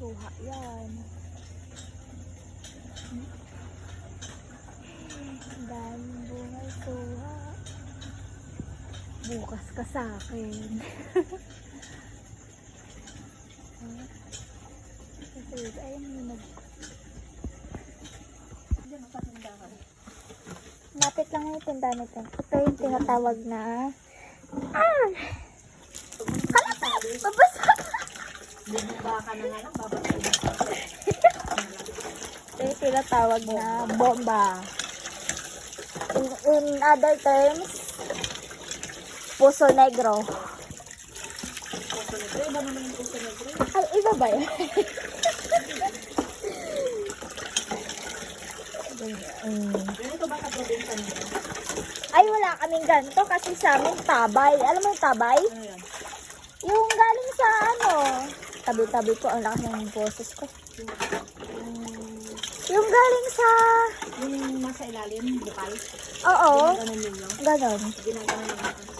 Suha yan. Daming bunga suha. Bukas ka sa akin. Kasi ayun mo Lapit lang yung tindahan nito. Ito yung tinatawag na babasa! Baka na nga lang, babasay. Ito yung tinatawag na bomba. In other terms, puso negro. Puso negro, iba naman yung puso negro. Ay, iba ba yun? Ganito ba sa probinsya nyo? Ay, wala kaming ganito kasi sa amin tabay. Alam mo yung tabay? Ano yan? Yung galing sa ano? Tabi-tabi ko, ang lakas ng boses ko. Yung galing sa... Yung nasa ilalim, bukal. Oo, Ganun ninyo. ganon. Ginagawa ninyo.